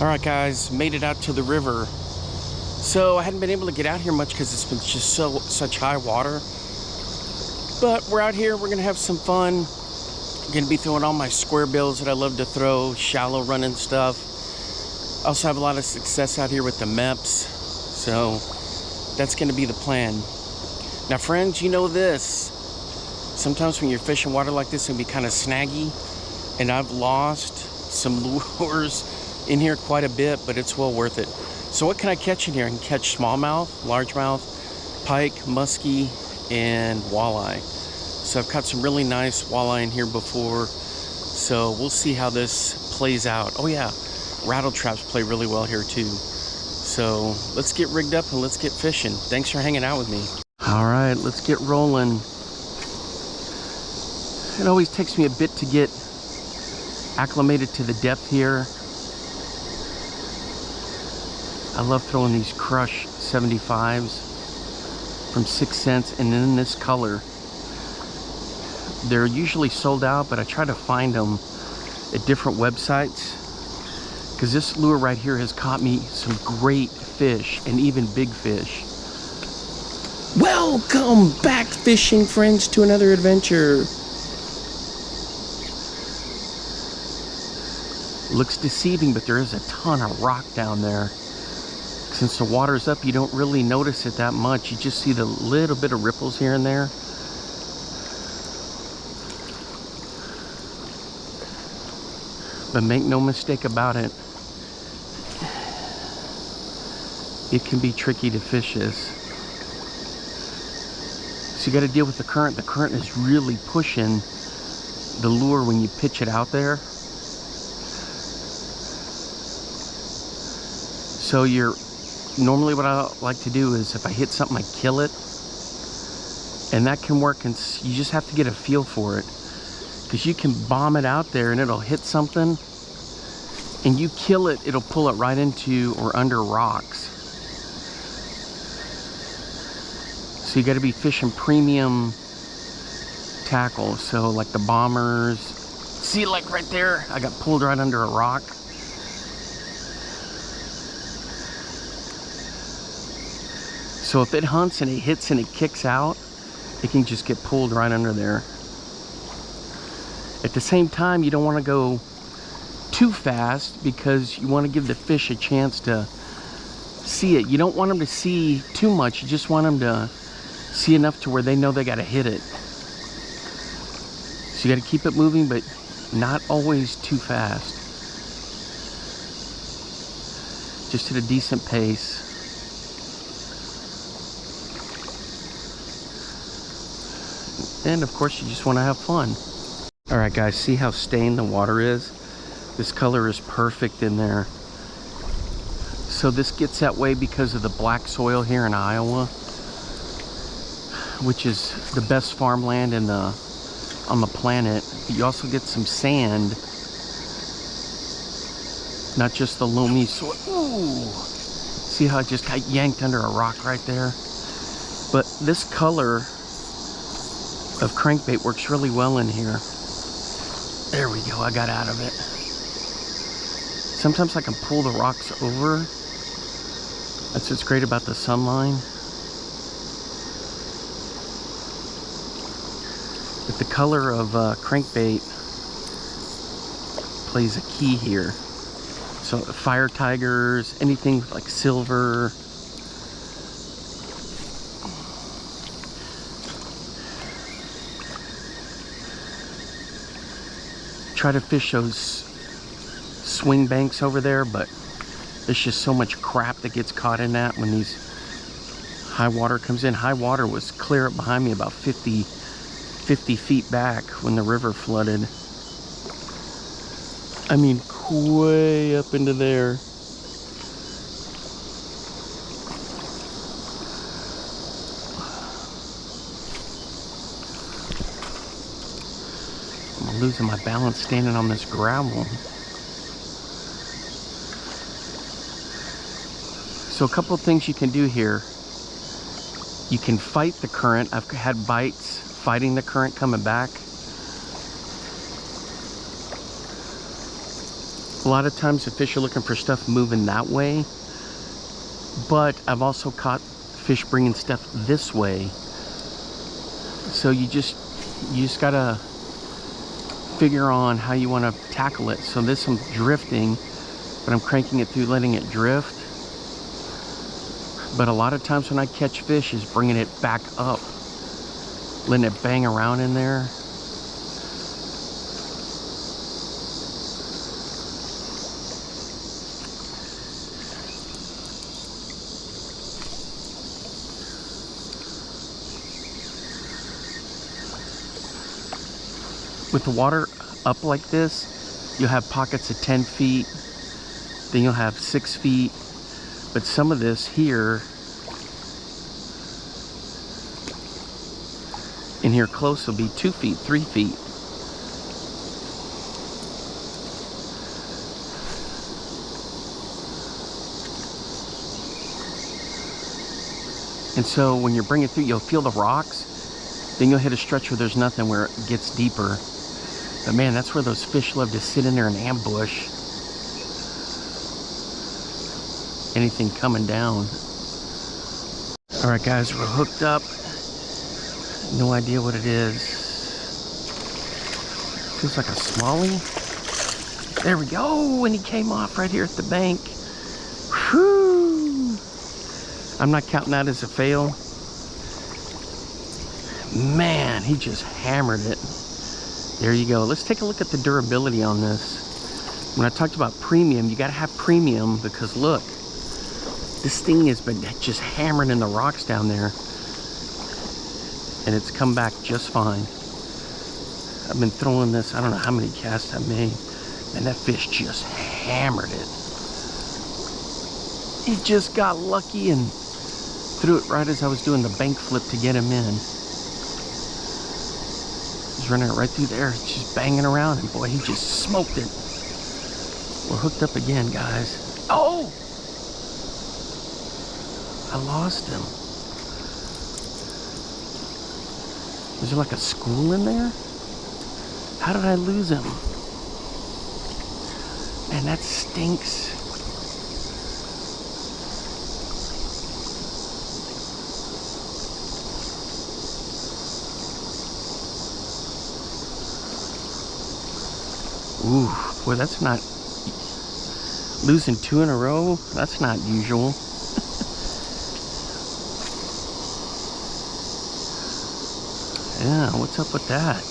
Alright guys, made it out to the river. So I hadn't been able to get out here much because it's been just such high water. But we're out here, we're gonna have some fun. I'm gonna be throwing all my square bills that I love to throw, shallow running stuff. I also have a lot of success out here with the MEPS. So that's gonna be the plan. Now friends, you know this. Sometimes when you're fishing water like this, it can be kind of snaggy. And I've lost some lures in here quite a bit, but it's well worth it. So what can I catch in here? I can catch smallmouth, largemouth, pike, muskie, and walleye. So I've caught some really nice walleye in here before. So we'll see how this plays out. Oh yeah, rattle traps play really well here too. So let's get rigged up and let's get fishing. Thanks for hanging out with me. All right, let's get rolling. It always takes me a bit to get acclimated to the depth here. I love throwing these Crush 75s from 6 cents, and in this color. They're usually sold out, but I try to find them at different websites because this lure right here has caught me some great fish and even big fish. Welcome back, fishing friends, to another adventure. Looks deceiving, but there is a ton of rock down there. Since the water's up, you don't really notice it that much. You just see the little bit of ripples here and there. But make no mistake about it, it can be tricky to fish this. So you got to deal with the current. The current is really pushing the lure when you pitch it out there. So normally what I like to do is if I hit something, I kill it. And that can work, and you just have to get a feel for it. Because you can bomb it out there and it'll hit something, and you kill it, it'll pull it right into or under rocks. So you got to be fishing premium tackle. So like the bombers. See, like right there, I got pulled right under a rock. So if it hunts and it hits and it kicks out, it can just get pulled right under there. At the same time, you don't want to go too fast because you want to give the fish a chance to see it. You don't want them to see too much. You just want them to see enough to where they know they got to hit it. So you got to keep it moving, but not always too fast. Just at a decent pace. And of course, you just want to have fun. All right, guys, see how stained the water is? This color is perfect in there. So this gets that way because of the black soil here in Iowa, which is the best farmland on the planet. But you also get some sand, not just the loamy soil. Ooh! See how I just got yanked under a rock right there? But this color of crankbait works really well in here. There we go, I got out of it. Sometimes I can pull the rocks over. That's what's great about the Sunline. But the color of crankbait plays a key here. So fire tigers, anything like silver. Try to fish those swing banks over there, but there's just so much crap that gets caught in that when these high water comes in. High water was clear up behind me about 50 feet back when the river flooded. I mean, way up into there. I'm losing my balance standing on this gravel. So a couple of things you can do here. You can fight the current. I've had bites fighting the current coming back. A lot of times the fish are looking for stuff moving that way, but I've also caught fish bringing stuff this way. So you just gotta figure on how you want to tackle it. So this I'm drifting, but I'm cranking it through, letting it drift. But a lot of times when I catch fish is bringing it back up, letting it bang around in there. With the water up like this, you'll have pockets of 10 feet, then you'll have 6 feet, but some of this here, in here close, will be 2 feet, 3 feet. And so when you're bringing it through, you'll feel the rocks, then you'll hit a stretch where there's nothing, where it gets deeper. But man, that's where those fish love to sit in there and ambush anything coming down. All right, guys, we're hooked up. No idea what it is. Feels like a smallie. There we go, and he came off right here at the bank. Whew. I'm not counting that as a fail. Man, he just hammered it. There you go. Let's take a look at the durability on this. When I talked about premium, you got to have premium, because look, this thing has been just hammering in the rocks down there, and it's come back just fine. I've been throwing this, I don't know how many casts I made, and that fish just hammered it. He just got lucky and threw it right as I was doing the bank flip to get him in. Running it right through there, it's just banging around, and boy, he just smoked it. We're hooked up again, guys. Oh, I lost him. Is there like a school in there? How did I lose him? Man, that stinks. Ooh, boy, that's not, losing 2 in a row, that's not usual. Yeah, what's up with that?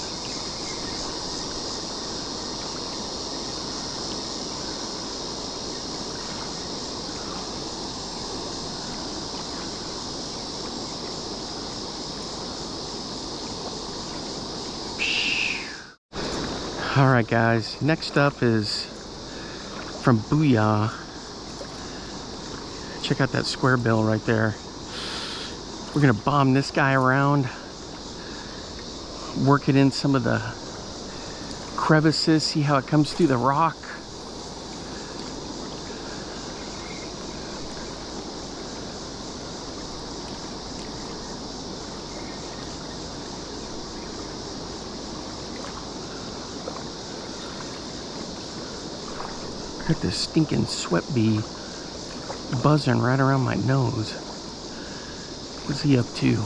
All right, guys, next up is from Booyah. Check out that square bill right there. We're gonna bomb this guy around, work it in some of the crevices, see how it comes through the rock. Got this stinking sweat bee buzzing right around my nose. What's he up to?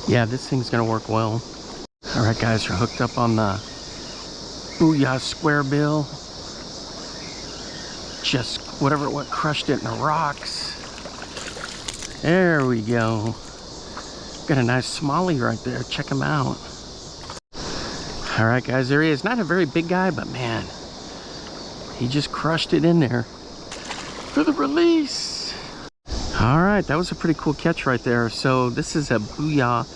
Yeah, this thing's gonna work well. All right, guys, we're hooked up on the Booyah square bill. Just whatever it was, crushed it in the rocks. There we go. Got a nice smallie right there. Check him out. All right, guys, there he is. Not a very big guy, but man, he just crushed it in there for the release. All right, that was a pretty cool catch right there. So this is a Booyah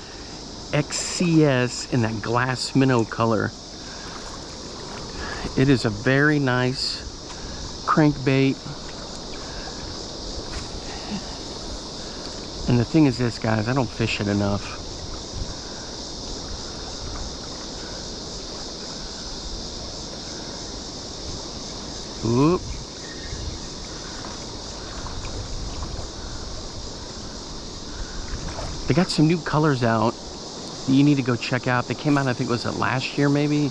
XCS in that glass minnow color. It is a very nice crankbait. And the thing is this, guys, I don't fish it enough. Oop. They got some new colors out that you need to go check out. They came out, I think, was it last year maybe?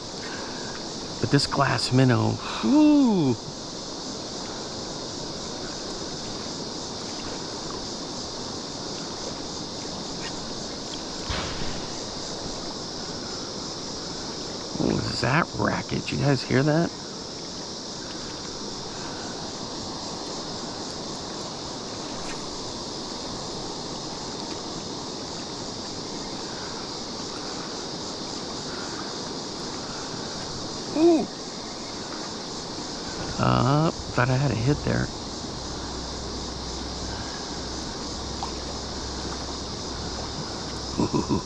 But this glass minnow, whoo! What was that racket? You guys hear that? Ooh. Thought I had a hit there.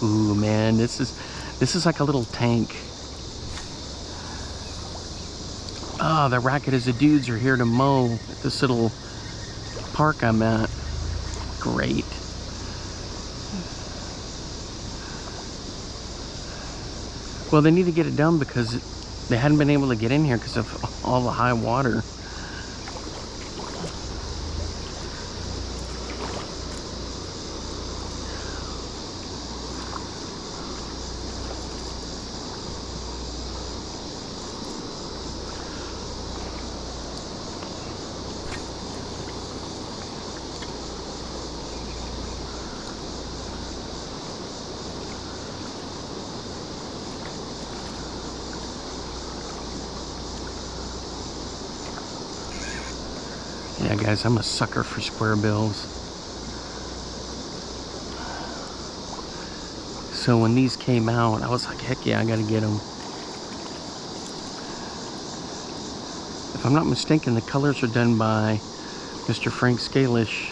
Ooh, man, this is like a little tank. Oh, the racket is the dudes are here to mow at this little park I'm at. Great. Well, they need to get it done because they hadn't been able to get in here because of all the high water. Yeah, guys, I'm a sucker for square bills. So when these came out, I was like, heck yeah, I gotta get them. If I'm not mistaken, the colors are done by Mr. Frank Scalish.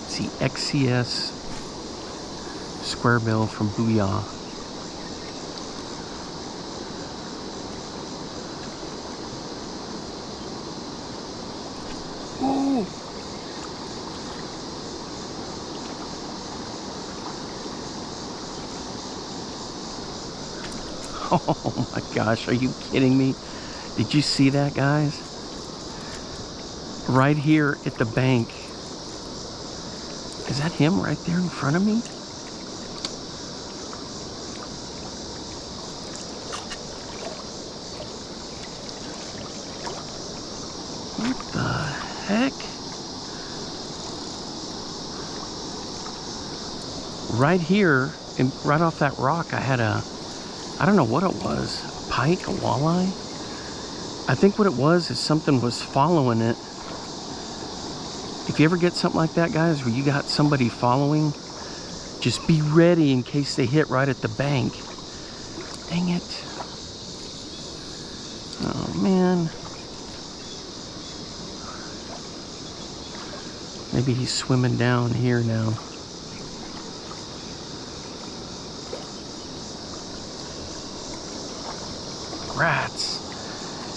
It's the XCS square bill from Booyah. Ooh. Oh my gosh, are you kidding me? Did you see that, guys? Right here at the bank. Is that him right there in front of me? What the heck? Right here, and right off that rock, I had a, I don't know what it was, a pike, a walleye? I think what it was is something was following it. If you ever get something like that, guys, where you got somebody following, just be ready in case they hit right at the bank. Dang it. Oh, man. Maybe he's swimming down here now. Rats.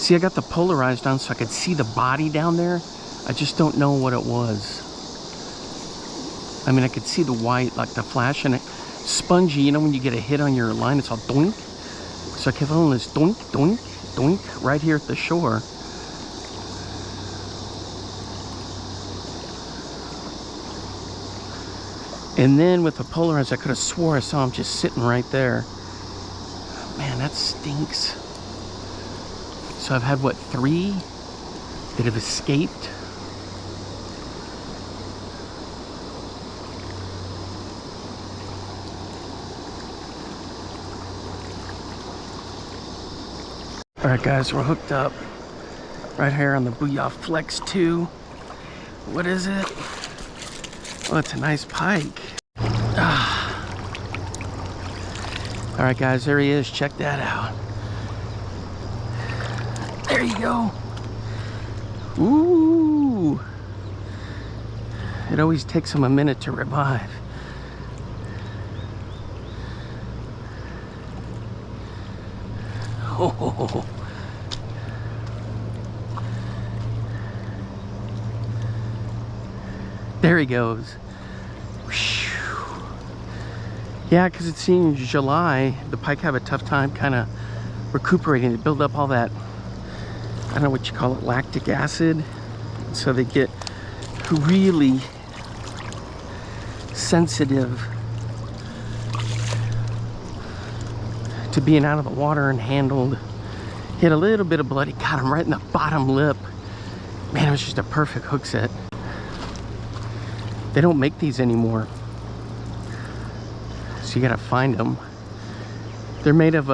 See, I got the polarized on so I could see the body down there. I just don't know what it was. I mean, I could see the white, like the flash, and it spongy. You know when you get a hit on your line, it's all doink. So I kept on this doink, doink, doink right here at the shore. And then with the polarized, I could have swore I saw him just sitting right there. Man, that stinks. So I've had, what, 3 that have escaped? Alright guys, we're hooked up right here on the Booyah Flex 2. What is it? Oh, it's a nice pike. Alright guys, there he is. Check that out. There you go. Ooh. It always takes him a minute to revive. Oh. There he goes. Yeah, because it seems July, the pike have a tough time kind of recuperating. They build up all that, I don't know what you call it, lactic acid. So they get really sensitive to being out of the water and handled. He had a little bit of blood. He got him right in the bottom lip. Man, it was just a perfect hook set. They don't make these anymore, so you gotta find them. They're made of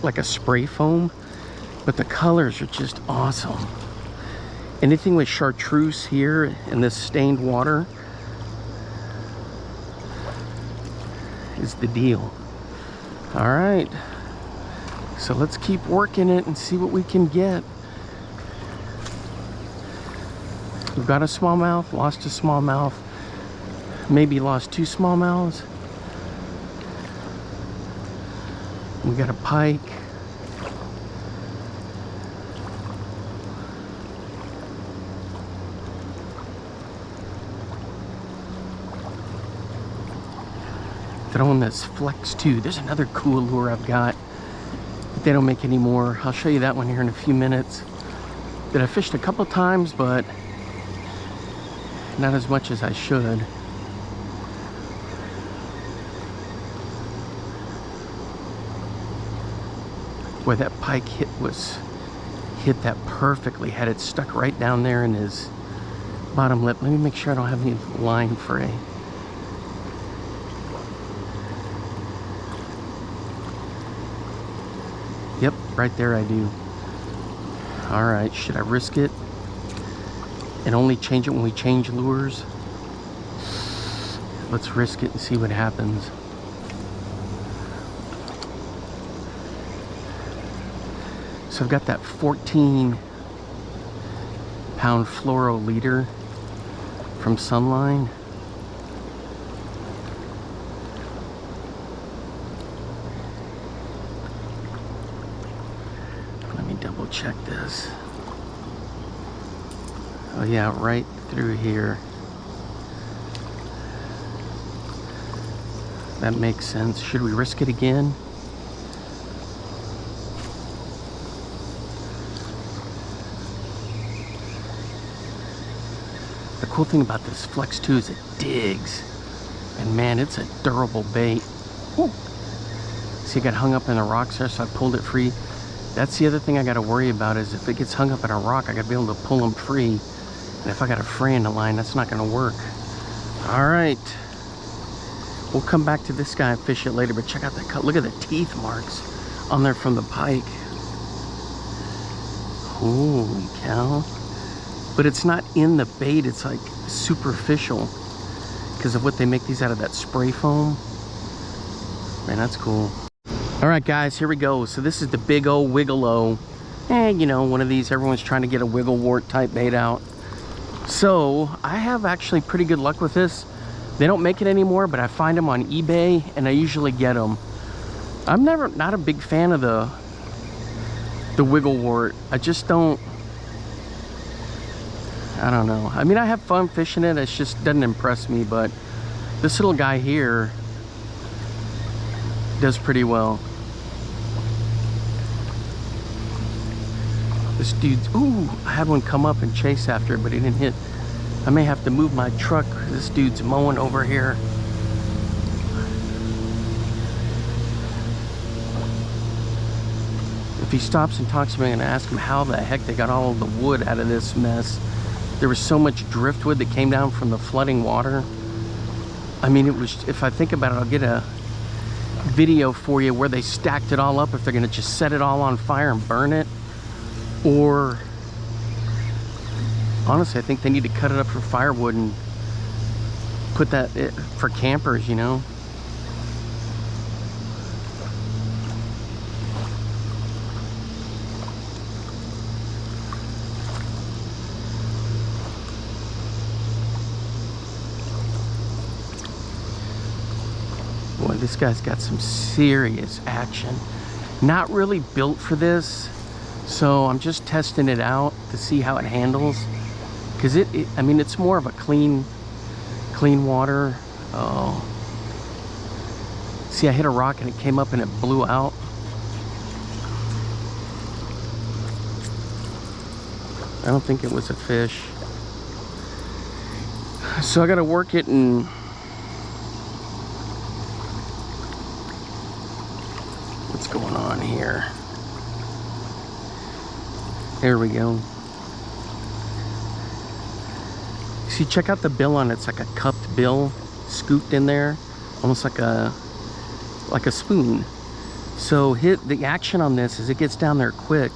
like a spray foam, but the colors are just awesome. Anything with chartreuse here in this stained water is the deal. All right, so let's keep working it and see what we can get. We've got a smallmouth, lost a smallmouth, maybe lost 2 smallmouths. We got a pike. Throwing this Flex 2. There's another cool lure I've got, but they don't make anymore. I'll show you that one here in a few minutes. That I fished a couple times, but not as much as I should. Boy, that pike hit that perfectly. Had it stuck right down there in his bottom lip. Let me make sure I don't have any line fray. Yep, right there I do. All right, should I risk it and only change it when we change lures? Let's risk it and see what happens. So I've got that 14-pound fluoro leader from Sunline. Let me double check this. Oh yeah, right through here. That makes sense. Should we risk it again? The cool thing about this Flex 2 is it digs. And man, it's a durable bait. Woo. See, it got hung up in the rocks there, so I pulled it free. That's the other thing I gotta worry about, is if it gets hung up in a rock, I gotta be able to pull them free. And if I got a fray in the line, that's not gonna work. All right. We'll come back to this guy and fish it later, but check out that cut. Look at the teeth marks on there from the pike. Holy cow. But it's not in the bait, it's like superficial because of what they make these out of, that spray foam. Man, that's cool. All right, guys, here we go. So this is the big old Wiggle-O. You know, one of these, everyone's trying to get a wiggle wart type bait out. So I have actually pretty good luck with this. They don't make it anymore, but I find them on eBay and I usually get them. I'm not a big fan of the wiggle wart. I just don't, I don't know. I mean, I have fun fishing it. It just doesn't impress me, but this little guy here does pretty well. This dude's, ooh, I had one come up and chase after it, but he didn't hit. I may have to move my truck. This dude's mowing over here. If he stops and talks to me, I'm gonna ask him how the heck they got all of the wood out of this mess. There was so much driftwood that came down from the flooding water. I mean, it was, if I think about it, I'll get a video for you where they stacked it all up, if they're gonna just set it all on fire and burn it, or honestly, I think they need to cut it up for firewood and put that for campers, you know. Boy, this guy's got some serious action. Not really built for this, so I'm just testing it out to see how it handles. Because I mean, it's more of a clean clean water. Oh. See, I hit a rock and it came up and it blew out. I don't think it was a fish. So I gotta work it and what's going on here? There we go. See, check out the bill on it. It's like a cupped bill, scooped in there, almost like a spoon. So the action on this is it gets down there quick.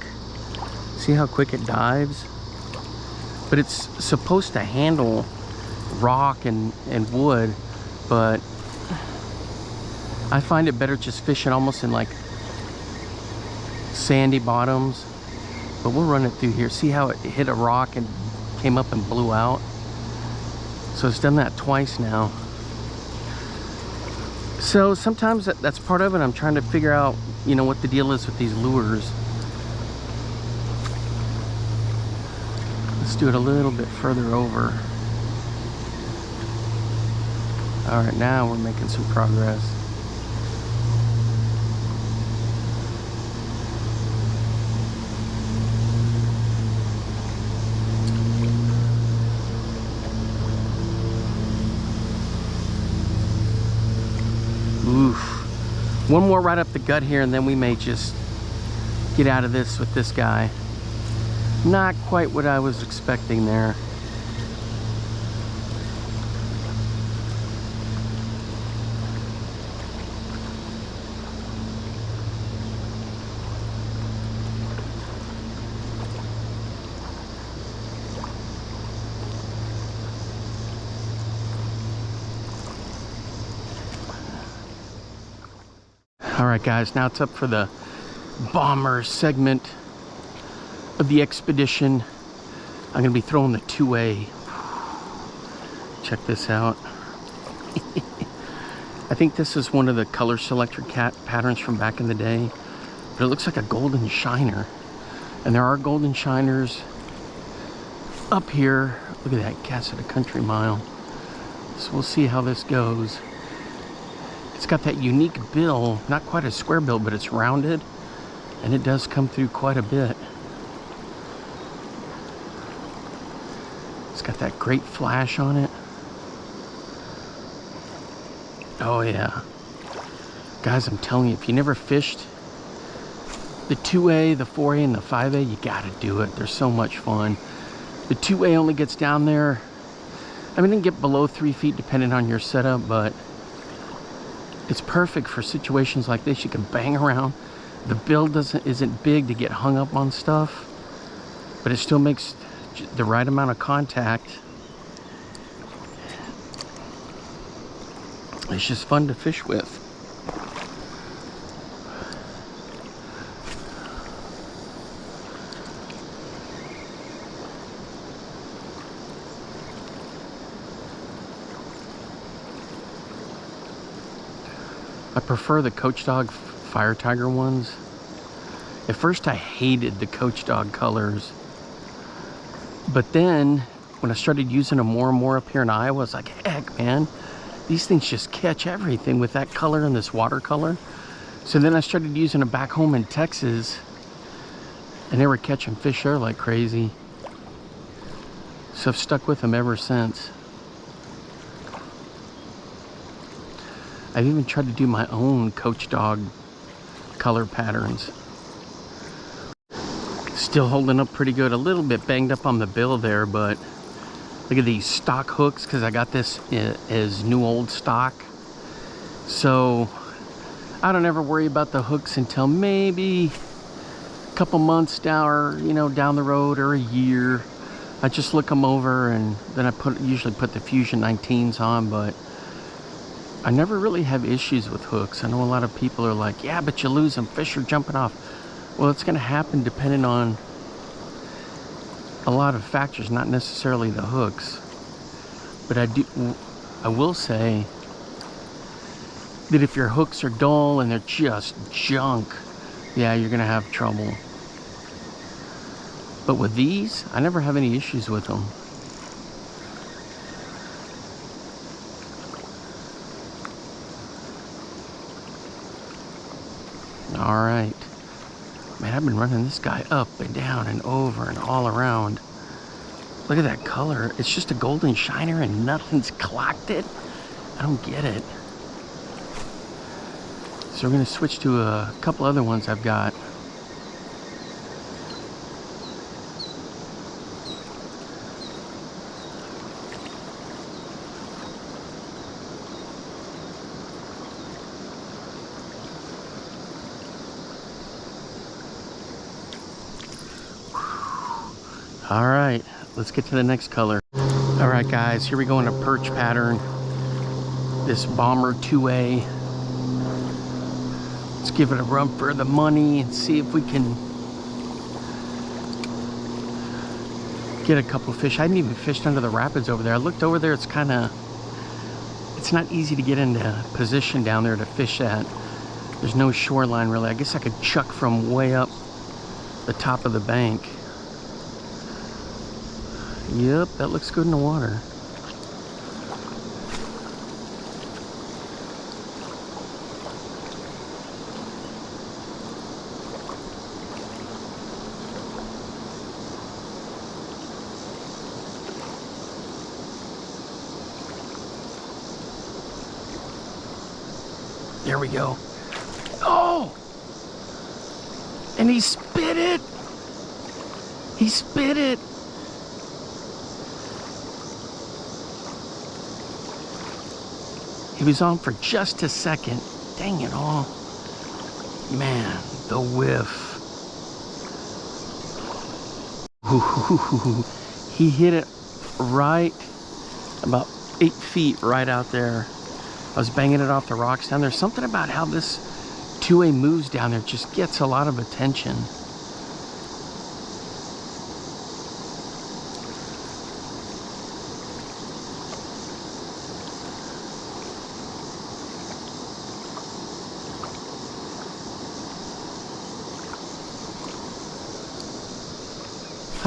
See how quick it dives? But it's supposed to handle rock and wood, but I find it better just fishing almost in like sandy bottoms. But we'll run it through here. See how it hit a rock and came up and blew out? So it's done that twice now. So sometimes that's part of it. I'm trying to figure out, you know, what the deal is with these lures. Let's do it a little bit further over. All right, now we're making some progress. Oof. One more right up the gut here, and then we may just get out of this with this guy. Not quite what I was expecting there. All right, guys, now it's up for the bomber segment of the expedition. I'm gonna be throwing the 2A. Check this out. I think this is one of the color selector cat patterns from back in the day, but it looks like a golden shiner. And there are golden shiners up here. Look at that, cast at a country mile. So we'll see how this goes. It's got that unique bill, not quite a square bill, but it's rounded, and it does come through quite a bit. It's got that great flash on it. Oh yeah. Guys, I'm telling you, if you never fished the 2A, the 4A, and the 5A, you gotta do it. They're so much fun. The 2A only gets down there, I mean, it can get below 3 feet depending on your setup, but it's perfect for situations like this. You can bang around. The bill isn't big to get hung up on stuff, but it still makes the right amount of contact. It's just fun to fish with. I prefer the Coach Dog Fire Tiger ones. At first I hated the Coach Dog colors, but then when I started using them more and more up here in Iowa, I was like, heck man, these things just catch everything with that color and this watercolor. So then I started using them back home in Texas, and they were catching fish there like crazy. So I've stuck with them ever since. I've even tried to do my own Coach Dog color patterns. Still holding up pretty good. A little bit banged up on the bill there, but look at these stock hooks, because I got this as new old stock. So I don't ever worry about the hooks until maybe a couple months down, or down the road, or a year. I just look them over, and then I usually put the Fusion 19s on, but I never really have issues with hooks. I know a lot of people are like, yeah, but you lose them, fish are jumping off. Well, it's going to happen depending on a lot of factors, not necessarily the hooks. But I will say that if your hooks are dull and they're just junk, yeah, you're going to have trouble. But with these, I never have any issues with them. All right. Man, I've been running this guy up and down and over and all around. Look at that color. It's just a golden shiner and nothing's clocked it. I don't get it. So we're gonna switch to a couple other ones I've got. All right, let's get to the next color. All right, guys, here we go in a perch pattern. This Bomber 2A. Let's give it a run for the money and see if we can get a couple of fish. I hadn't even fished under the rapids over there. I looked over there, it's not easy to get into position down there to fish at. There's no shoreline really. I guess I could chuck from way up the top of the bank. Yep, that looks good in the water. There we go. Oh! And he spit it! He spit it! He was on for just a second. Dang it all. Man, the whiff. Ooh, he hit it right about 8 feet right out there. I was banging it off the rocks down there. Something about how this 2A moves down there just gets a lot of attention.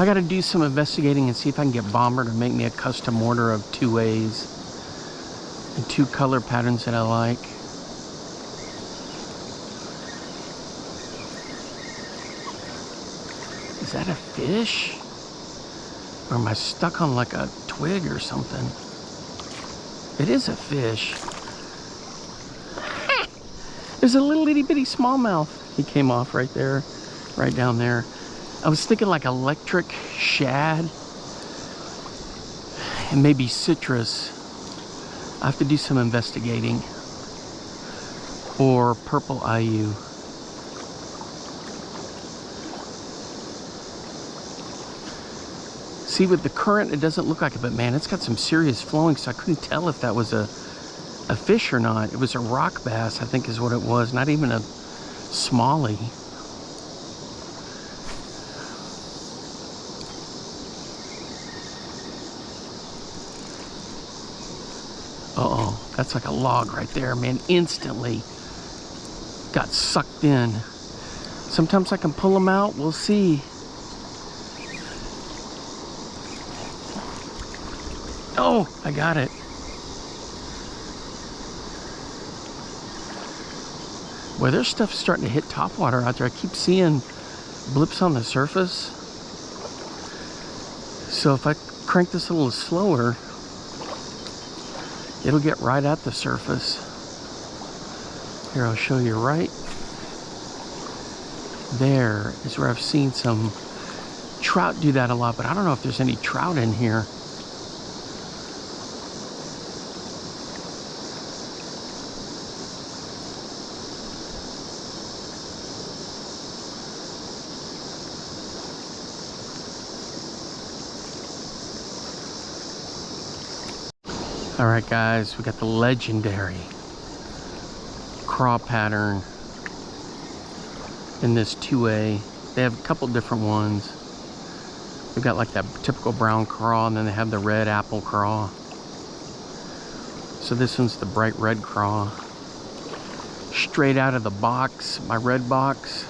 I gotta do some investigating and see if I can get Bomber to make me a custom order of 2As and 2 color patterns that I like. Is that a fish? Or am I stuck on like a twig or something? It is a fish. There's a little itty bitty smallmouth. He came off right there, right down there. I was thinking like electric shad and maybe citrus. I have to do some investigating. Or purple IU. See, with the current, it doesn't look like it, but man, it's got some serious flowing, so I couldn't tell if that was a fish or not. It was a rock bass, I think is what it was, not even a smallie. Uh-oh, that's like a log right there, man. Instantly got sucked in. Sometimes I can pull them out, we'll see. Oh, I got it. Well, there's stuff starting to hit topwater out there. I keep seeing blips on the surface. So if I crank this a little slower, it'll get right at the surface. Here, I'll show you right there is where I've seen some trout do that a lot, but I don't know if there's any trout in here. All right, guys, we got the legendary craw pattern in this 2A. They have a couple different ones. They've got like that typical brown craw, and then they have the red apple craw. So this one's the bright red craw. Straight out of the box, my red box.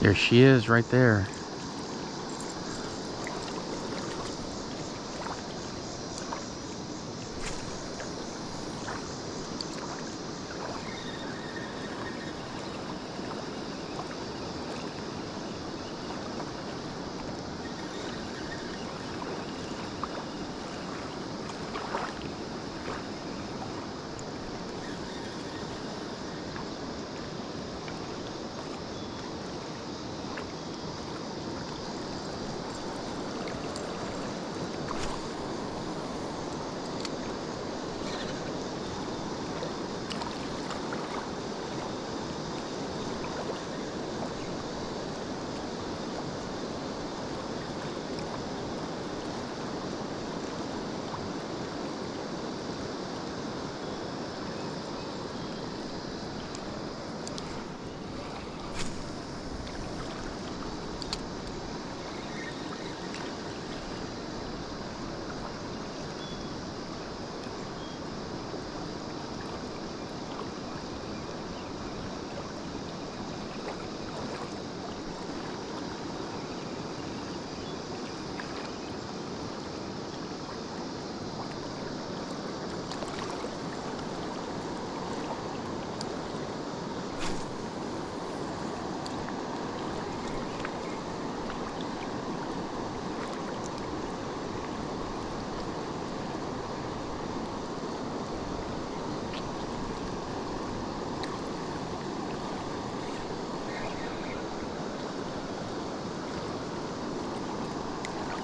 There she is right there.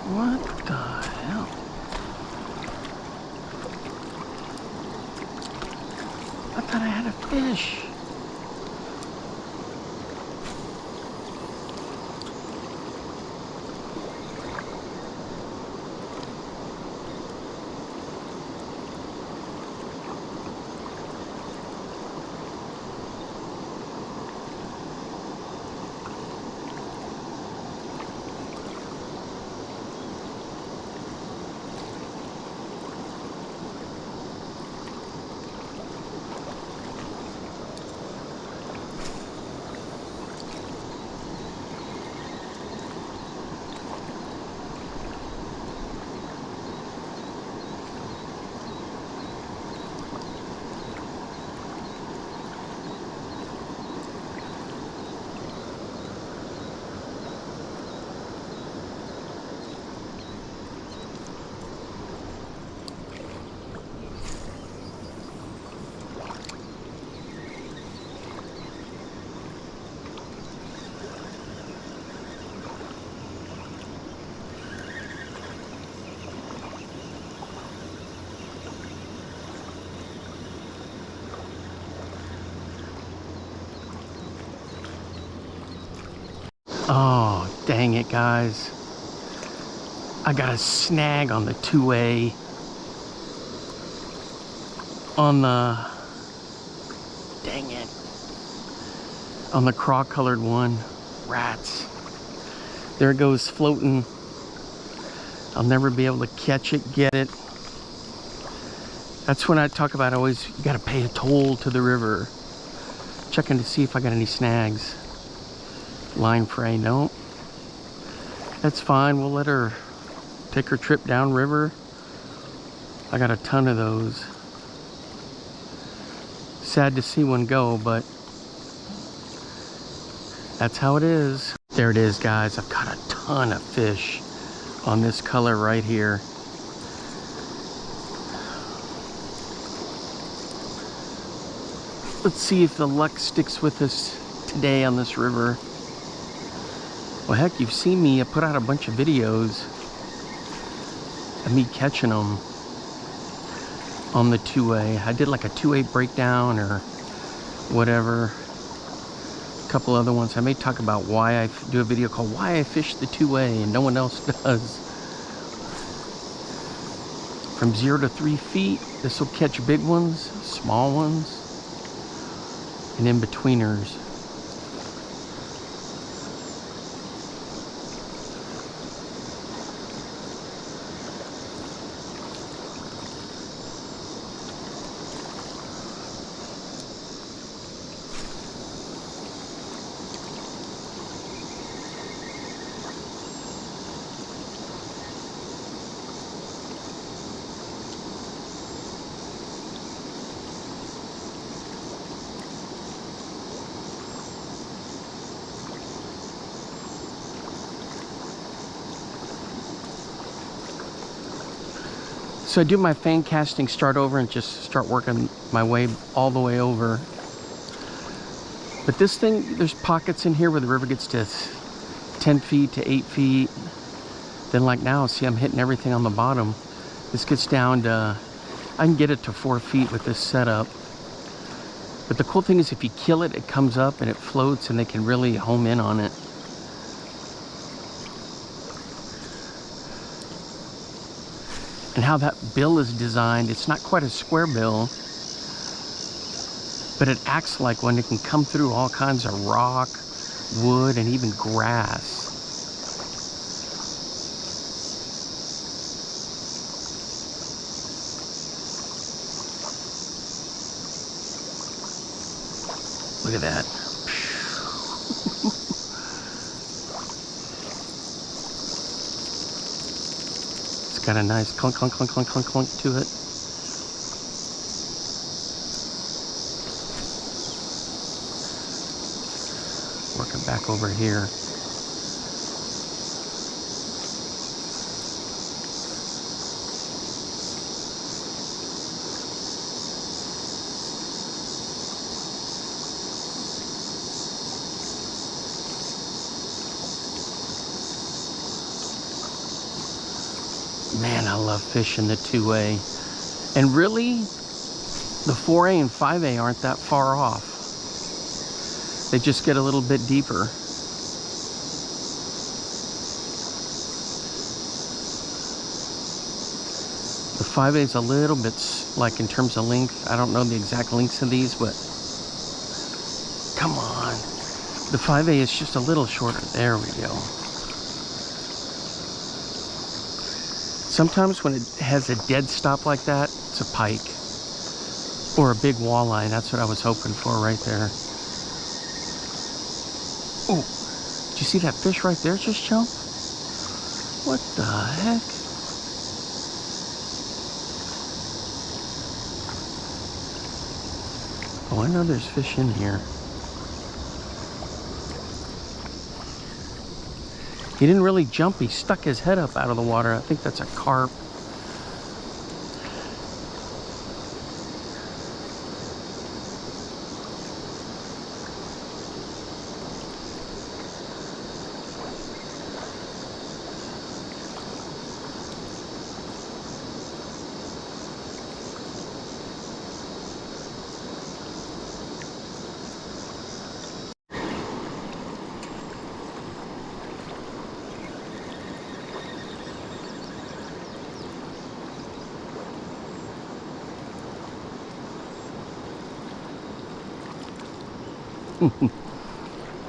What the hell? I thought I had a fish. Oh, dang it, guys. I got a snag on the 2A. On the... Dang it. On the craw colored one. Rats. There it goes floating. I'll never be able to catch it, get it. That's when I talk about always, you gotta pay a toll to the river. Checking to see if I got any snags. Line fray, no. That's fine, we'll let her take her trip downriver. I got a ton of those. Sad to see one go, but that's how it is. There it is, guys. I've got a ton of fish on this color right here. Let's see if the luck sticks with us today on this river. Well, heck, you've seen me put out a bunch of videos of me catching them on the 2A. I did like a 2A breakdown or whatever. A couple other ones. I may talk about why I do a video called Why I Fish the 2A and no one else does. From 0 to 3 feet, this will catch big ones, small ones, and in-betweeners. So I do my fan casting, start over, and just start working my way all the way over. But this thing, there's pockets in here where the river gets to 10 feet to 8 feet. Then like now, see, I'm hitting everything on the bottom. This gets down to, I can get it to 4 feet with this setup. But the cool thing is if you kill it, it comes up and it floats and they can really home in on it. And how that bill is designed, it's not quite a square bill, but it acts like one. It can come through all kinds of rock, wood, and even grass. Look at that. It's got a nice clunk, clunk, clunk, clunk, clunk, clunk to it. Working back over here. Man, I love fishing the 2A. And really, the 4A and 5A aren't that far off. They just get a little bit deeper. The 5A is a little bit, like in terms of length, I don't know the exact lengths of these, but come on. The 5A is just a little shorter. There we go. Sometimes when it has a dead stop like that, it's a pike or a big walleye. That's what I was hoping for right there. Oh, did you see that fish right there just jump? What the heck? Oh, I know there's fish in here. He didn't really jump, he stuck his head up out of the water. I think that's a carp.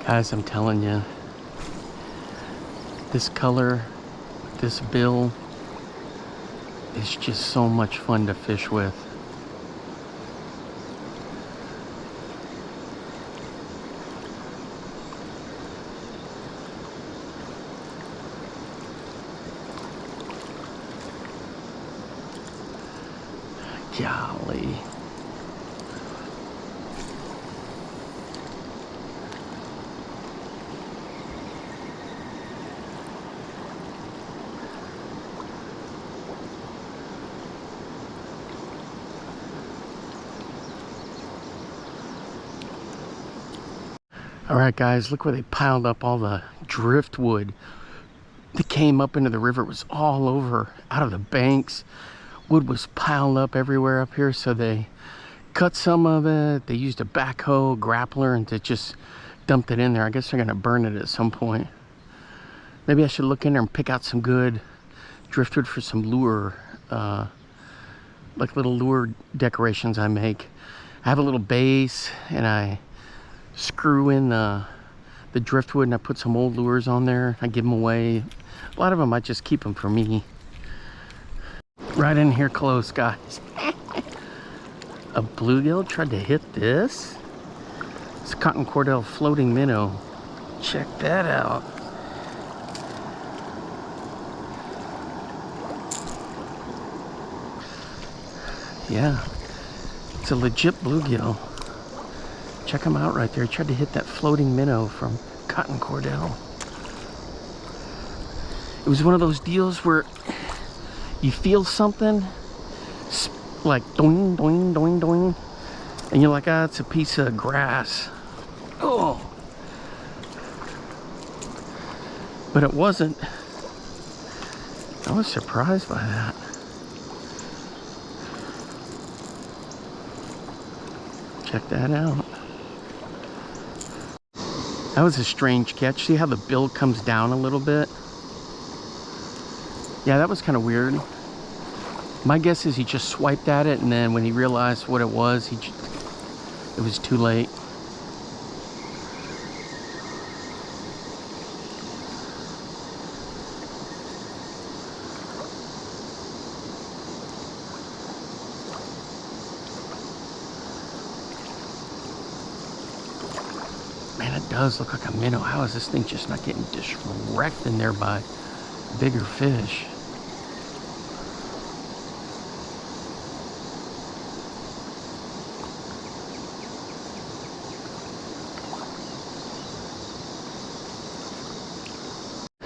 Guys, I'm telling you, this color, this bill is just so much fun to fish with. Golly. All right, guys, look where they piled up all the driftwood that came up into the river. It was all over, out of the banks. Wood was piled up everywhere up here, so they cut some of it. They used a backhoe, grappler, and they just dumped it in there. I guess they're gonna burn it at some point. Maybe I should look in there and pick out some good driftwood for some lure, like little lure decorations I make. I have a little base, and I screw in the driftwood, and I put some old lures on there. I give them away. A lot of them I just keep them for me. Right in here close, guys. A bluegill tried to hit this. It's a cotton cordell floating minnow. Check that out. Yeah, it's a legit bluegill. Check him out right there. He tried to hit that floating minnow from cotton cordell. It was one of those deals where you feel something like doing, doing, doing, doing. And you're like, ah, it's a piece of grass. Oh. But it wasn't. I was surprised by that. Check that out. That was a strange catch. See how the bill comes down a little bit? Yeah, that was kind of weird. My guess is he just swiped at it, and then when he realized what it was, it was too late. Man, it does look like a minnow. How is this thing just not getting wrecked in there by bigger fish?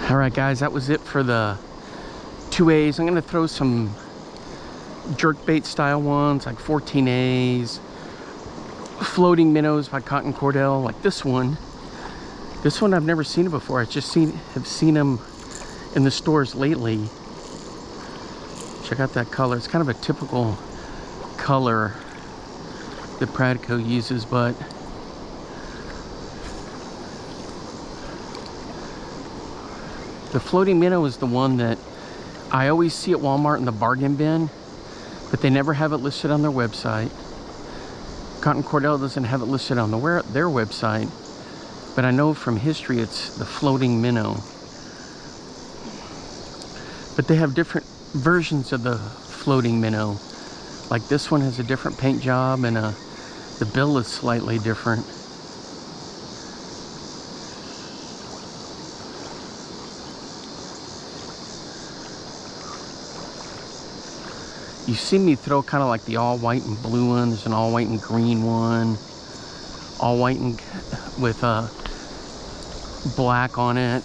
All right, guys, that was it for the 2As. I'm gonna throw some jerkbait style ones, like 14As, floating minnows by Cotton Cordell, like this one. This one I've never seen it before. I just have seen them in the stores lately. Check out that color. It's kind of a typical color that Pradco uses, but the floating minnow is the one that I always see at Walmart in the bargain bin, but they never have it listed on their website. Cotton Cordell doesn't have it listed on their website, but I know from history it's the floating minnow. But they have different versions of the floating minnow. Like this one has a different paint job, and the bill is slightly different. You see me throw kind of like the all white and blue one. There's an all white and green one. All white and with black on it.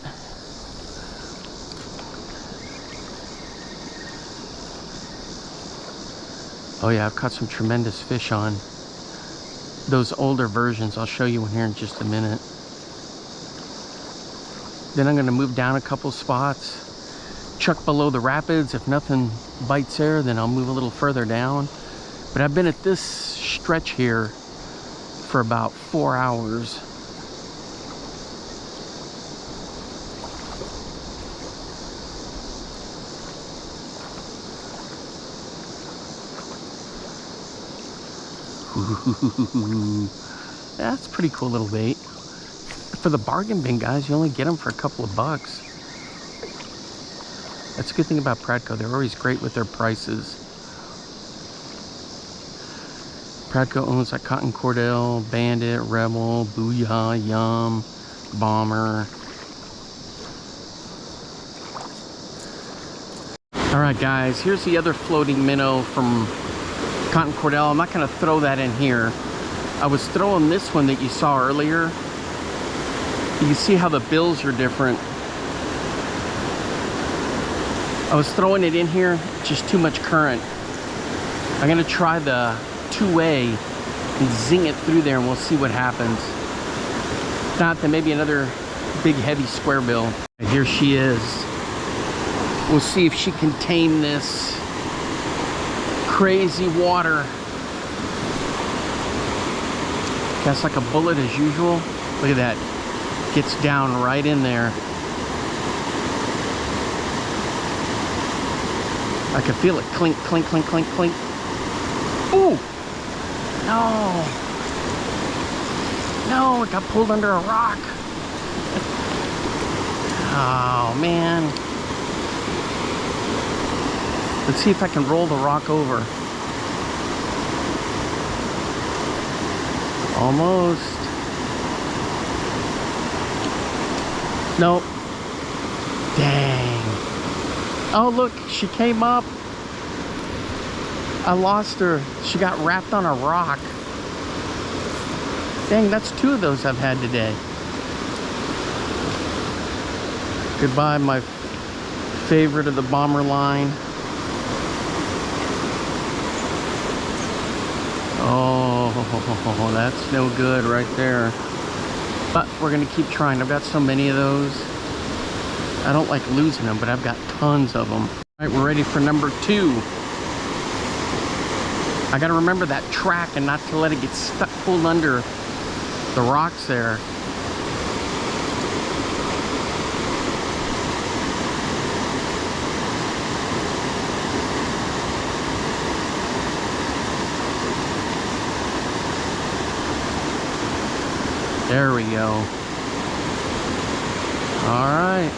Oh yeah, I've caught some tremendous fish on those older versions. I'll show you one here in just a minute. Then I'm going to move down a couple spots, chuck below the rapids. If nothing bites there, then I'll move a little further down. But I've been at this stretch here for about 4 hours. That's a pretty cool little bait. For the bargain bin, guys, you only get them for a couple of bucks. That's a good thing about Pradco. They're always great with their prices. Pradco owns like Cotton Cordell, Bandit, Rebel, Booyah, Yum, Bomber. All right, guys, here's the other floating minnow from Cotton Cordell. I'm not going to throw that in here. I was throwing this one that you saw earlier. You can see how the bills are different. I was throwing it in here, just too much current. I'm going to try the 2A and zing it through there, and we'll see what happens. If not, then maybe another big heavy square bill. And here she is. We'll see if she can tame this crazy water. Casts like a bullet as usual. Look at that. Gets down right in there. I can feel it clink, clink, clink, clink, clink. Ooh! No! No, it got pulled under a rock. Oh, man. Let's see if I can roll the rock over. Almost. Nope. Dang. Oh, look, she came up. I lost her. She got wrapped on a rock. Dang, that's 2 of those I've had today. Goodbye, my favorite of the Bomber line. Oh, that's no good right there. But we're gonna keep trying. I've got so many of those. I don't like losing them, but I've got tons of them. All right, we're ready for number 2. I gotta remember that track and not to let it get stuck, pulled under the rocks there. There we go. All right.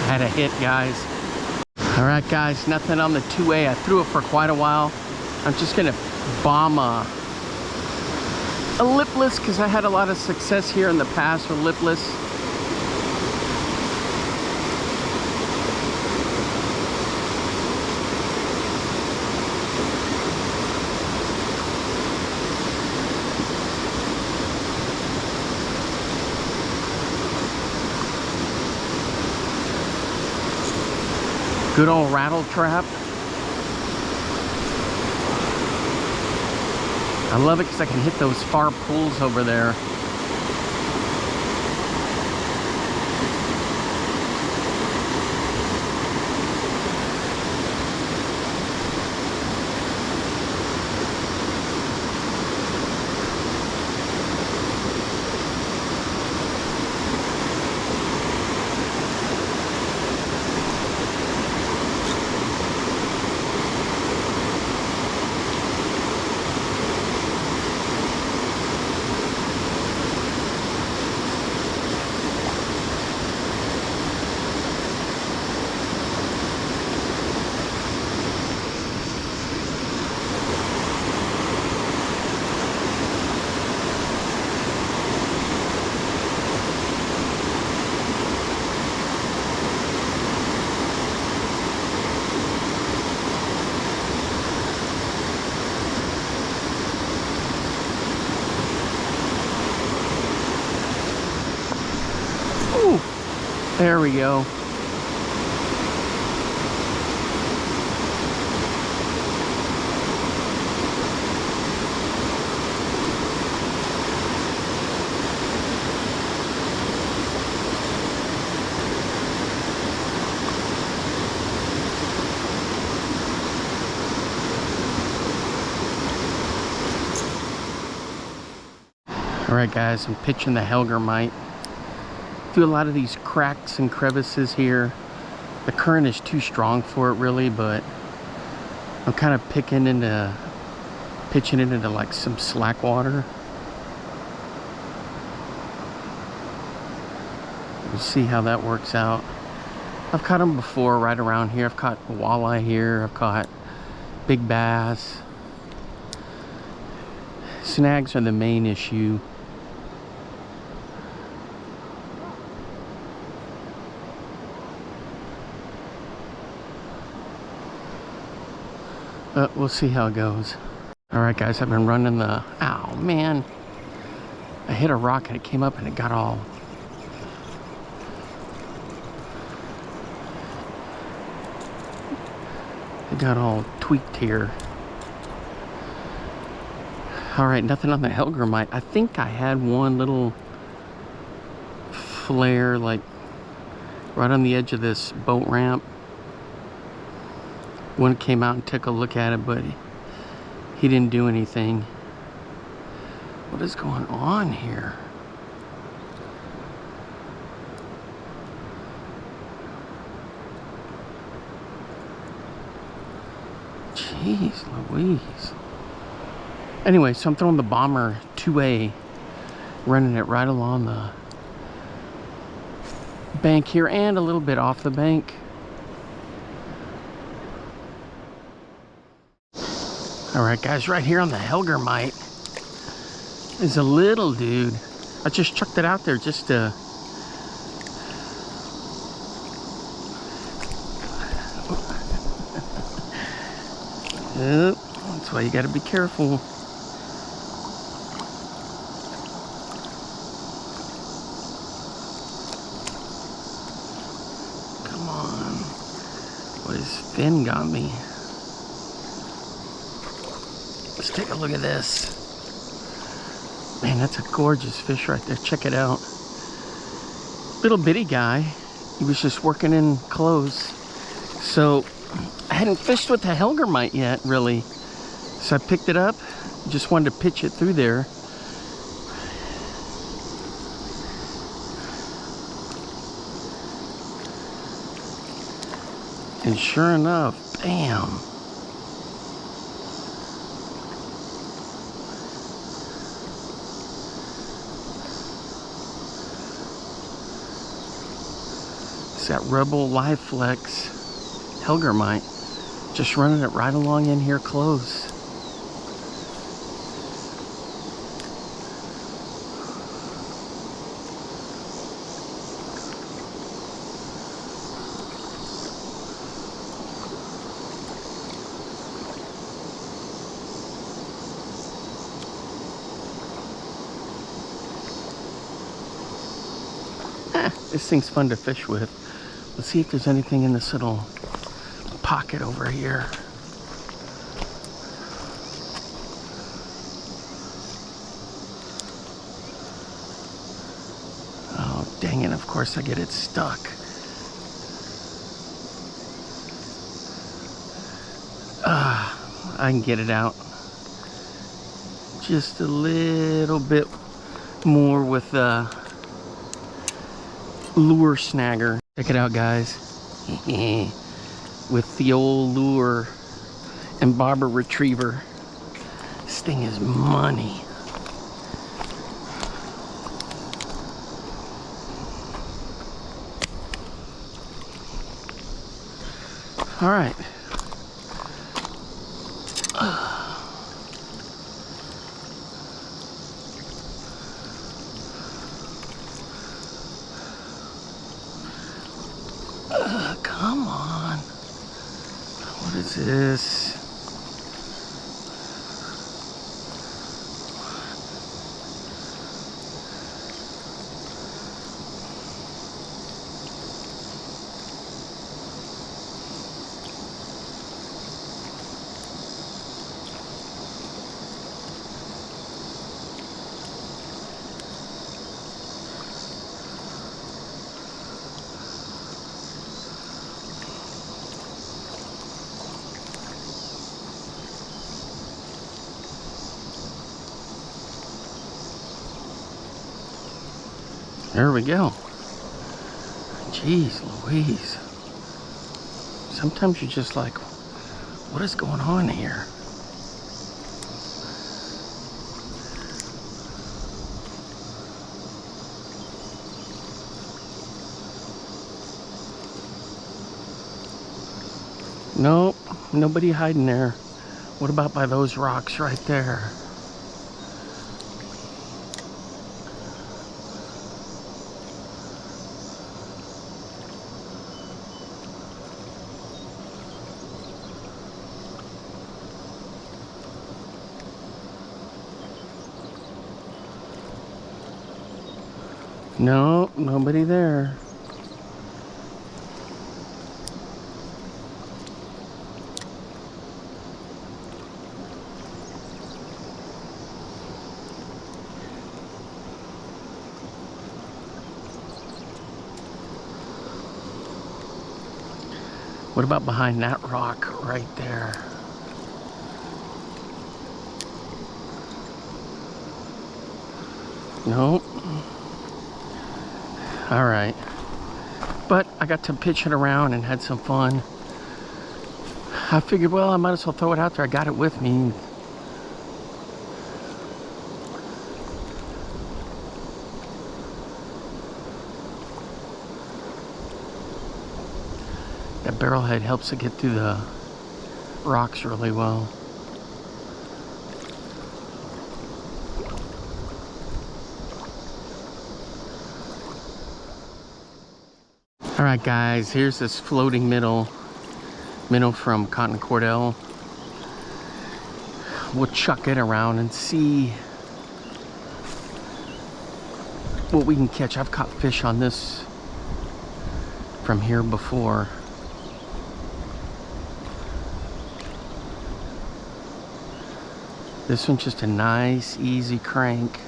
Had a hit, guys. All right, guys, nothing on the 2A. I threw it for quite a while. I'm just gonna bomb a lipless because I had a lot of success here in the past with lipless. Good old rattle trap. I love it because I can hit those far pools over there. Ooh, there we go. All right, guys, I'm pitching the Hellgrammite through a lot of these cracks and crevices here. The current is too strong for it really, but I'm kind of pitching it into like some slack water. We'll see how that works out. I've caught them before right around here. I've caught walleye here. I've caught big bass. Snags are the main issue. We'll see how it goes. All right, guys, I've been running the... Ow, man. I hit a rock and it came up and it got all... It got all tweaked here. All right, nothing on the Hellgrammite. I think I had one little flare, like, right on the edge of this boat ramp. One came out and took a look at it, but he didn't do anything. What is going on here? Jeez Louise. Anyway, so I'm throwing the Bomber 2A, running it right along the bank here and a little bit off the bank. All right, guys, right here on the Hellgrammite is a little dude. I just chucked it out there just to... Yep, that's why you gotta be careful. Come on. What his fin got me. Let's take a look at this. Man, that's a gorgeous fish right there. Check it out. Little bitty guy. He was just working in clothes. So I hadn't fished with the Hellgrammite yet, really. So I picked it up. Just wanted to pitch it through there. And sure enough, bam. It's that Rebel Live Flex Hellgrammite. Just running it right along in here close. This thing's fun to fish with. Let's see if there's anything in this little pocket over here. Oh, dang it, of course I get it stuck. I can get it out. Just a little bit more with lure snagger. Check it out, guys. With the old lure and bobber retriever. This thing is money. All right. Come on. What is this? There we go. Jeez Louise. Sometimes you're just like, what is going on here? Nope, nobody hiding there. What about by those rocks right there? No, nobody there. What about behind that rock right there? Nope. All right. But I got to pitch it around and had some fun. I figured, well, I might as well throw it out there. I got it with me. That barrelhead helps it get through the rocks really well. All right, guys, here's this floating minnow from Cotton Cordell. We'll chuck it around and see what we can catch. I've caught fish on this from here before. This one's just a nice, easy crank.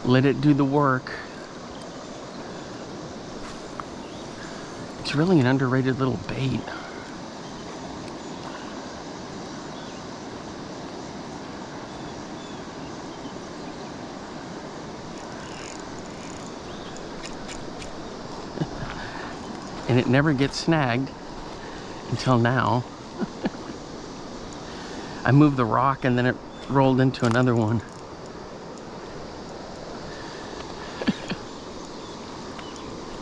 Let it do the work. It's really an underrated little bait. And it never gets snagged until now. I moved the rock and then it rolled into another one.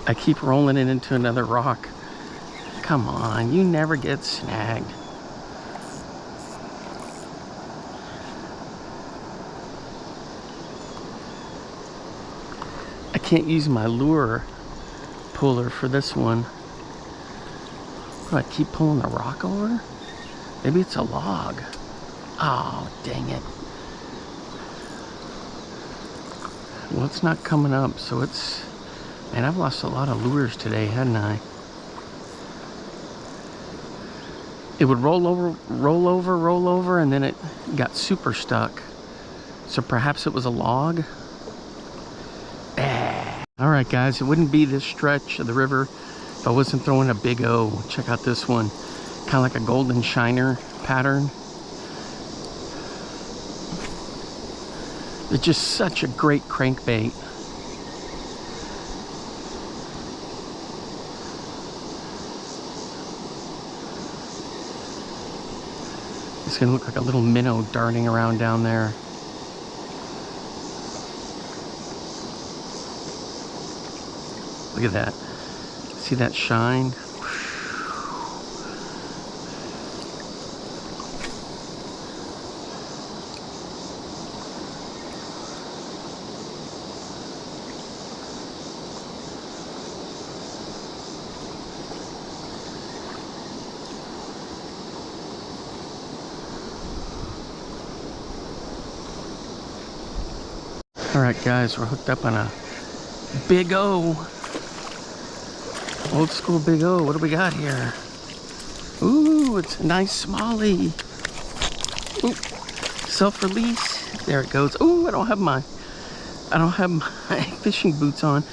I keep rolling it into another rock. Come on, you never get snagged. I can't use my lure puller for this one. Do I keep pulling the rock over? Maybe it's a log. Oh, dang it. Well, it's not coming up, so it's... Man, I've lost a lot of lures today, hadn't I? It would roll over, and then it got super stuck. So perhaps it was a log? All right, guys, it wouldn't be this stretch of the river if I wasn't throwing a big O. Check out this one. Kind of like a golden shiner pattern. It's just such a great crankbait. It's gonna look like a little minnow darting around down there. Look at that. See that shine? All right, guys, we're hooked up on a big O. Old school big O. What do we got here? Ooh, it's a nice smallie. Ooh, self-release. There it goes. Ooh, I don't have my fishing boots on.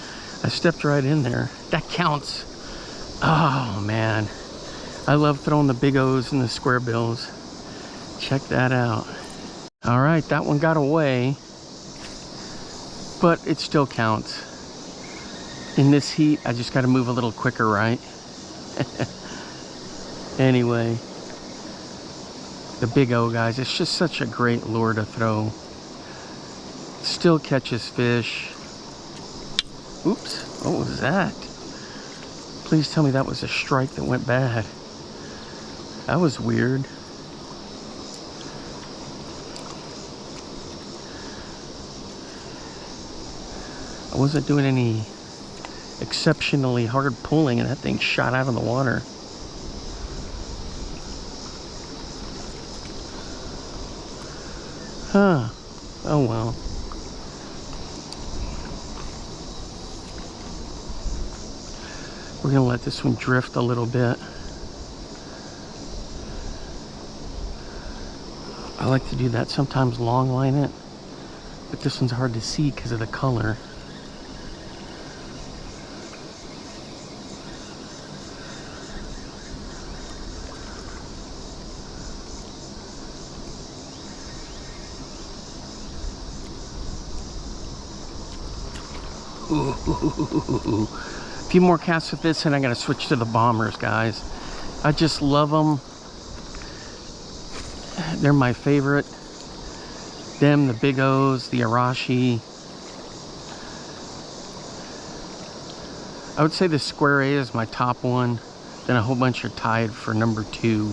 I stepped right in there. That counts. Oh man, I love throwing the big O's and the square bills. Check that out. All right, that one got away, but it still counts. In this heat, I just got to move a little quicker, right? Anyway, the big O, guys, it's just such a great lure to throw. Still catches fish. Oops, what was that? Please tell me that was a strike that went bad. That was weird. I wasn't doing any exceptionally hard pulling and that thing shot out of the water. Huh. Oh well. We're gonna let this one drift a little bit. I like to do that, sometimes long line it, but this one's hard to see because of the color. Ooh. A few more casts with this and I gotta switch to the bombers, guys. I just love them. They're my favorite. Them, the big O's, the Arashi. I would say the Square A is my top one. Then a whole bunch are tied for number 2.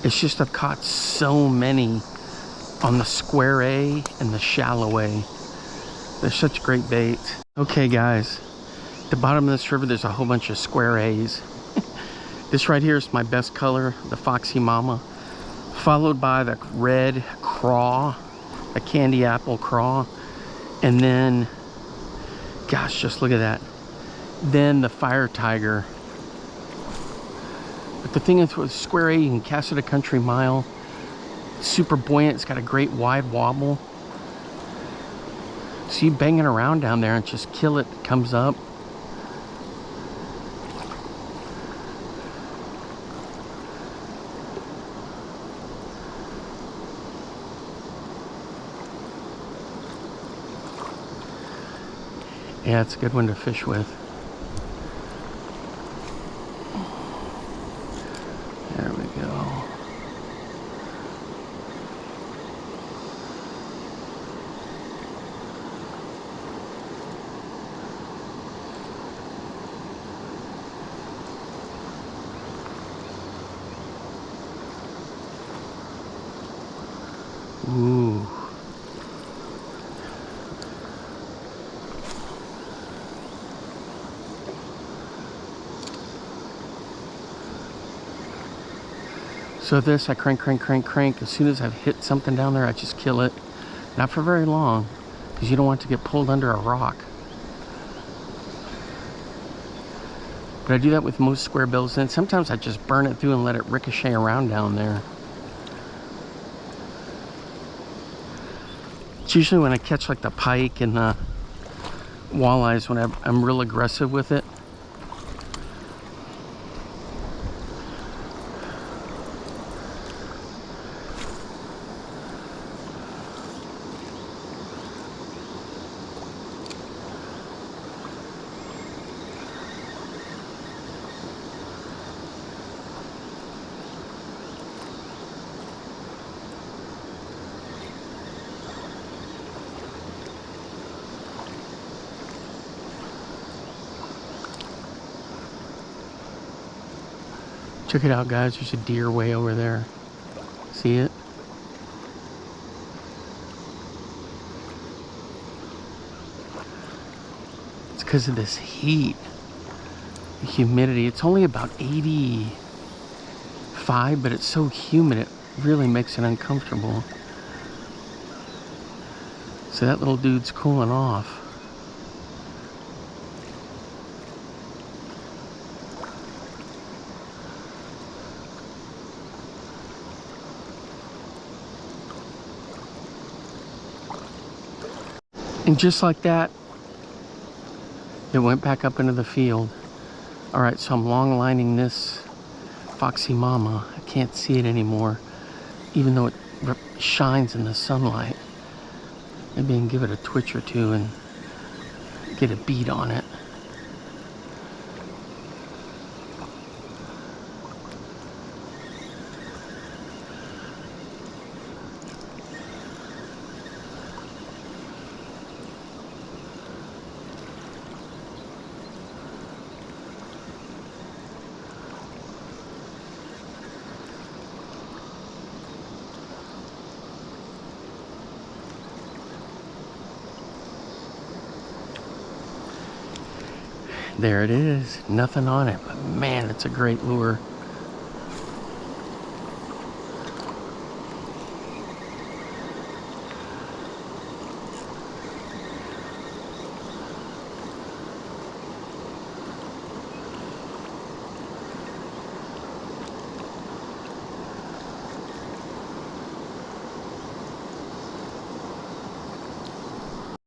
It's just I've caught so many on the square A and the shallow A. They're such great baits. Okay guys, at the bottom of this river there's a whole bunch of square A's. This right here is my best color, the Foxy Mama, followed by the red craw, the candy apple craw, and then, gosh, just look at that. Then the fire tiger. But the thing is with square A, you can cast it a country mile. It's super buoyant, it's got a great wide wobble. So you bang it around down there and just kill it, it comes up. Yeah, it's a good one to fish with. There we go. Ooh. So this, I crank, crank, crank, crank. As soon as I've hit something down there, I just kill it. Not for very long, because you don't want it to get pulled under a rock. But I do that with most square bills, and sometimes I just burn it through and let it ricochet around down there. It's usually when I catch like the pike and the walleyes when I'm real aggressive with it. Check it out, guys. There's a deer way over there. See it? It's because of this heat, the humidity. It's only about 85, but it's so humid it really makes it uncomfortable. So that little dude's cooling off. And just like that, it went back up into the field. All right, so I'm long lining this Foxy Mama. I can't see it anymore, even though it shines in the sunlight. Maybe I can give it a twitch or two and get a beat on it. There it is, nothing on it, but man, it's a great lure.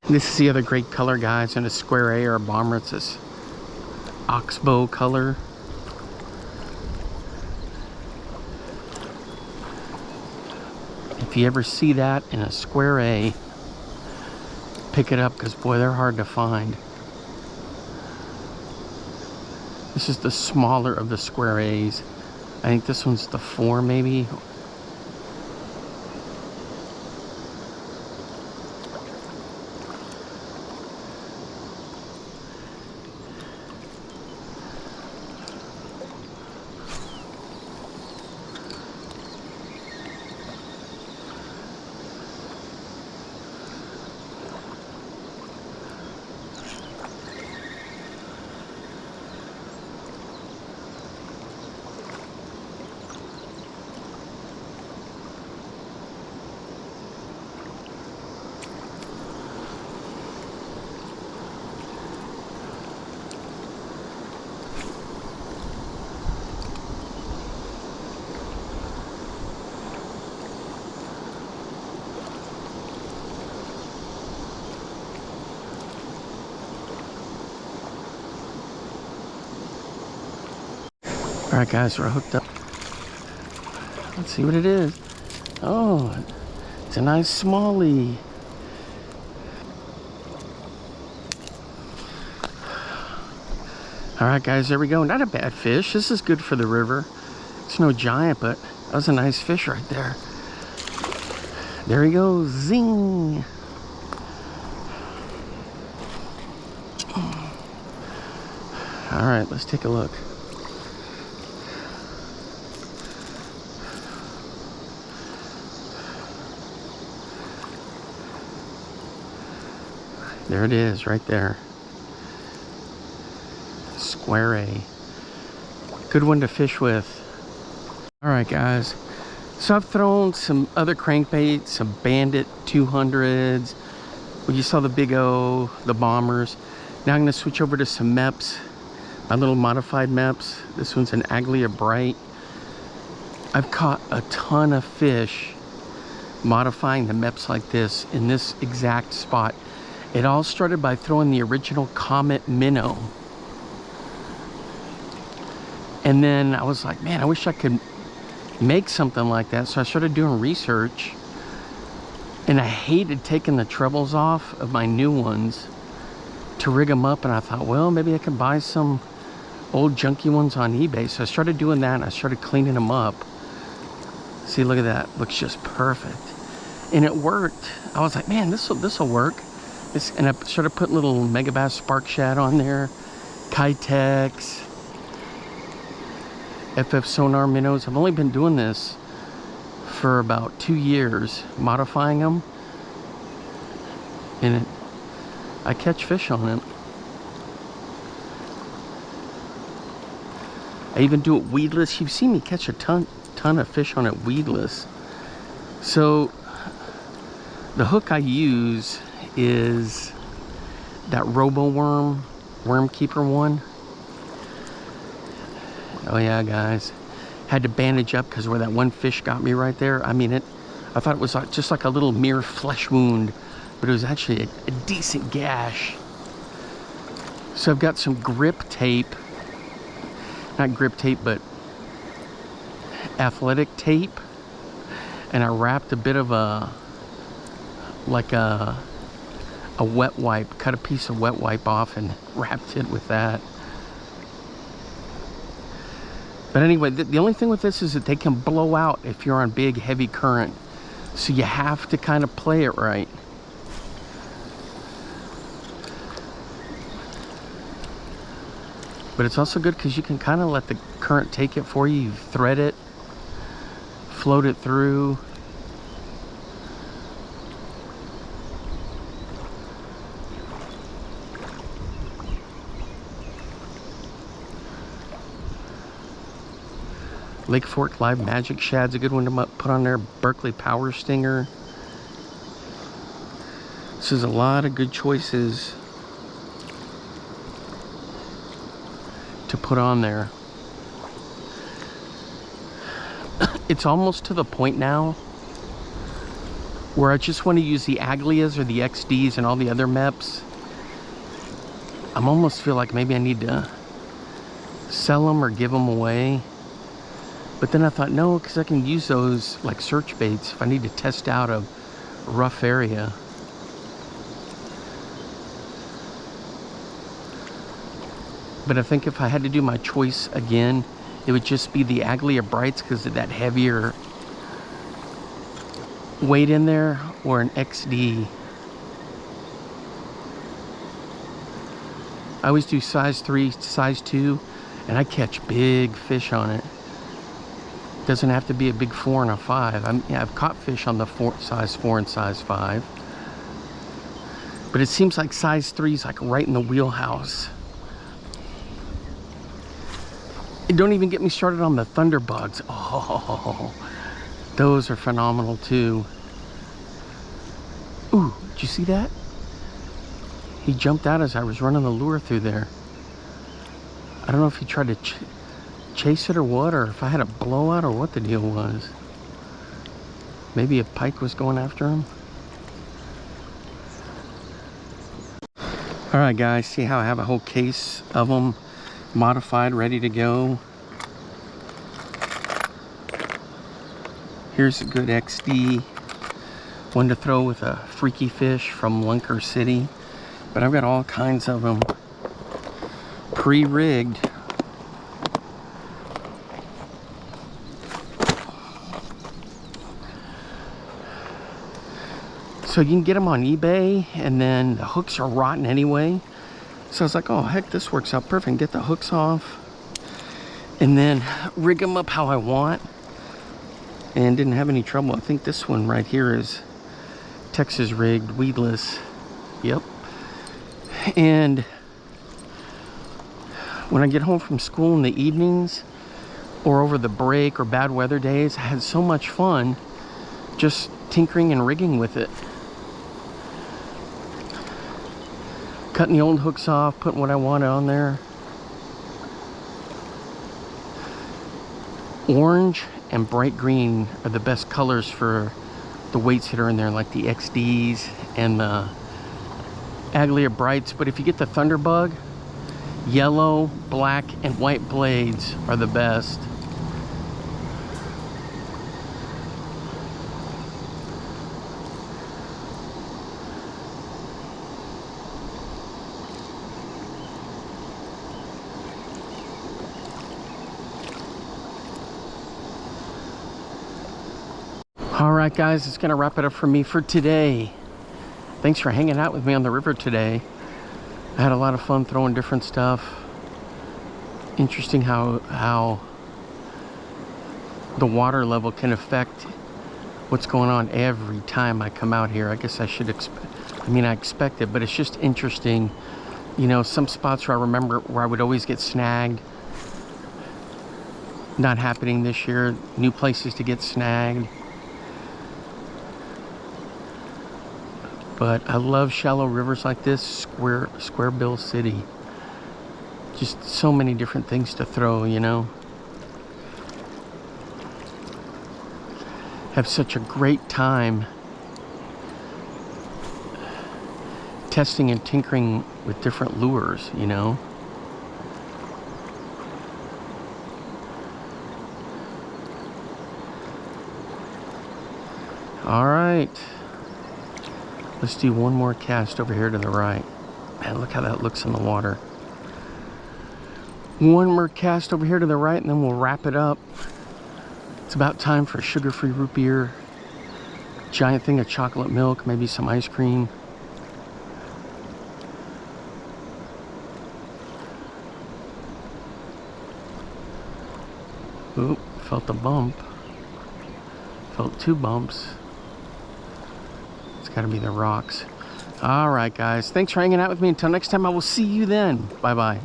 This is the other great color, guys, in a square A or a bomber. It's this oxbow color. If you ever see that in a square A, pick it up, because boy, they're hard to find. This is the smaller of the square A's. I think this one's the 4 maybe. All right, guys, we're hooked up. Let's see what it is. Oh, it's a nice smallie. All right, guys, there we go. Not a bad fish. This is good for the river. It's no giant, but that was a nice fish right there. There he goes. Zing. All right, let's take a look. There it is, right there. Square A. Good one to fish with. All right, guys. So I've thrown some other crankbaits, some Bandit 200s. Well, you saw the Big O, the Bombers. Now I'm gonna switch over to some Meps, my little modified Meps. This one's an Aglia Bright. I've caught a ton of fish modifying the Meps like this in this exact spot. It all started by throwing the original Comet Minnow. And then I was like, man, I wish I could make something like that. So I started doing research, and I hated taking the trebles off of my new ones to rig them up. And I thought, well, maybe I could buy some old junky ones on eBay. So I started doing that, and I started cleaning them up. See, look at that. Looks just perfect. And it worked. I was like, man, this'll work. And I started putting little Megabass Spark Shad on there, Kitex, FF Sonar minnows. I've only been doing this for about 2 years, modifying them, and I catch fish on it. I even do it weedless. You've seen me catch a ton of fish on it weedless. So the hook I use is that Robo-Worm Worm Keeper one. Oh yeah, guys, had to bandage up because where that one fish got me right there, I mean, I thought it was just like a little mere flesh wound, but it was actually a decent gash. So I've got some grip tape, not grip tape, but athletic tape, and I wrapped a bit of like a wet wipe, cut a piece of wet wipe off and wrapped it with that. But anyway, the only thing with this is that they can blow out if you're on big, heavy current. So you have to kind of play it right. But it's also good because you can kind of let the current take it for you. You thread it, float it through. Lake Fork Live Magic Shad's a good one to put on there. Berkeley Power Stinger. This is a lot of good choices to put on there. It's almost to the point now where I just want to use the Aglias or the XDs and all the other MEPs. I almost feel like maybe I need to sell them or give them away. But then I thought, no, because I can use those like search baits if I need to test out a rough area. But I think if I had to do my choice again, it would just be the Aglia Brights because of that heavier weight in there, or an XD. I always do size 3, size 2, and I catch big fish on it. Doesn't have to be a big 4 and a 5. I've caught fish on the size 4 and size 5. But it seems like size 3 is like right in the wheelhouse. And don't even get me started on the Thunderbugs. Oh, those are phenomenal too. Ooh, did you see that? He jumped out as I was running the lure through there. I don't know if he tried to chase it or what, or if I had a blowout or what the deal was. Maybe a pike was going after him. All right, guys, see how I have a whole case of them modified, ready to go. Here's a good XD one to throw with a freaky fish from Lunker City. But I've got all kinds of them pre-rigged. So you can get them on eBay, and then the hooks are rotten anyway. So I was like, oh heck, this works out perfect. Get the hooks off and then rig them up how I want, and didn't have any trouble. I think this one right here is Texas rigged, weedless. Yep. And when I get home from school in the evenings or over the break or bad weather days, I had so much fun just tinkering and rigging with it. Cutting the old hooks off, putting what I wanted on there. Orange and bright green are the best colors for the weights that are in there, like the XDs and the Aglia Brights. But if you get the Thunderbug, yellow, black, and white blades are the best. All right, guys, it's gonna wrap it up for me for today. Thanks for hanging out with me on the river today. I had a lot of fun throwing different stuff. Interesting how the water level can affect what's going on every time I come out here. I guess I should I expect it, but it's just interesting. You know, some spots where I remember where I would always get snagged, not happening this year. New places to get snagged. But I love shallow rivers like this, Square Bill City. Just so many different things to throw, you know. Have such a great time testing and tinkering with different lures, you know. All right. Let's do one more cast over here to the right. Man, look how that looks in the water. One more cast over here to the right, and then we'll wrap it up. It's about time for sugar-free root beer, giant thing of chocolate milk, maybe some ice cream. Oop, felt a bump. Felt two bumps. Got to be the rocks. All right, guys, thanks for hanging out with me. Until next time, I will see you then. Bye-bye.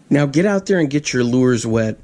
Now get out there and get your lures wet.